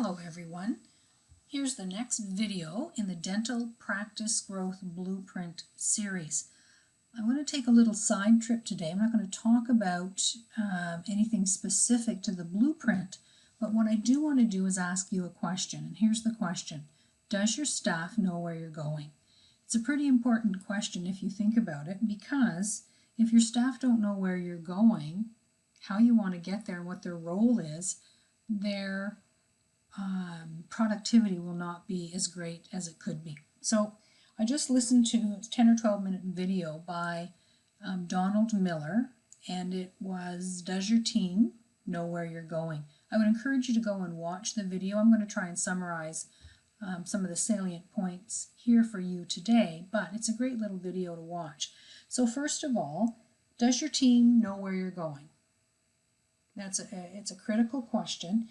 Hello everyone. Here's the next video in the Dental Practice Growth Blueprint series. I want to take a little side trip today. I'm not going to talk about anything specific to the blueprint, but what I do want to do is ask you a question. And here's the question. Does your staff know where you're going? It's a pretty important question if you think about it, because if your staff don't know where you're going, how you want to get there, and what their role is, their productivity will not be as great as it could be. So I just listened to a 10 or 12 minute video by Donald Miller, and it was, Does your team know where you're going? I would encourage you to go and watch the video. I'm going to try and summarize some of the salient points here for you today, but it's a great little video to watch. So first of all, does your team know where you're going? It's a critical question.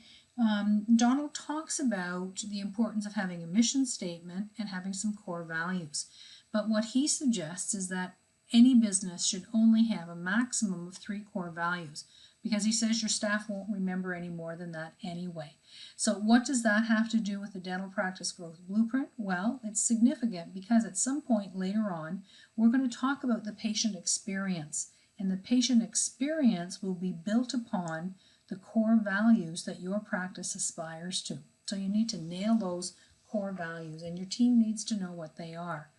Donald talks about the importance of having a mission statement and having some core values. But what he suggests is that any business should only have a maximum of 3 core values, because he says your staff won't remember any more than that anyway. So what does that have to do with the Dental Practice Growth Blueprint? Well, it's significant because at some point later on, we're going to talk about the patient experience. And the patient experience will be built upon the core values that your practice aspires to. So you need to nail those core values, and your team needs to know what they are.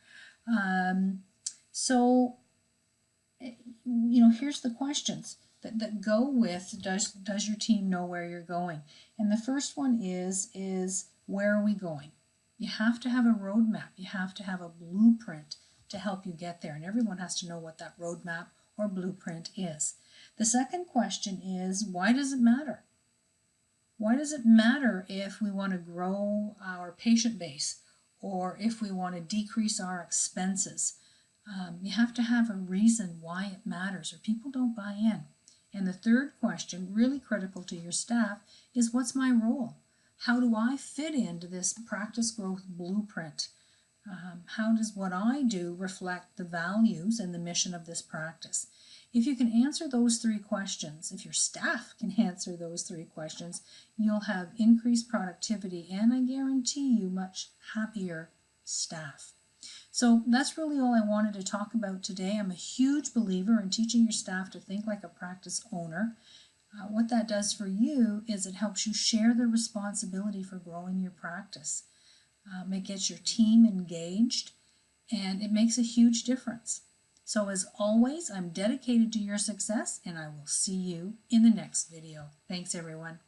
Here's the questions that go with does your team know where you're going? And the first one is where are we going? You have to have a roadmap. You have to have a blueprint to help you get there, and everyone has to know what that roadmap or blueprint is. The second question is, why does it matter? Why does it matter if we want to grow our patient base or if we want to decrease our expenses? You have to have a reason why it matters, or people don't buy in. And the third question, really critical to your staff, is what's my role? How do I fit into this practice growth blueprint? How does what I do reflect the values and the mission of this practice? If you can answer those 3 questions, if your staff can answer those 3 questions, you'll have increased productivity and I guarantee you much happier staff. So that's really all I wanted to talk about today. I'm a huge believer in teaching your staff to think like a practice owner. What that does for you is it helps you share the responsibility for growing your practice. It gets your team engaged, and it makes a huge difference. So as always, I'm dedicated to your success, and I will see you in the next video. Thanks, everyone.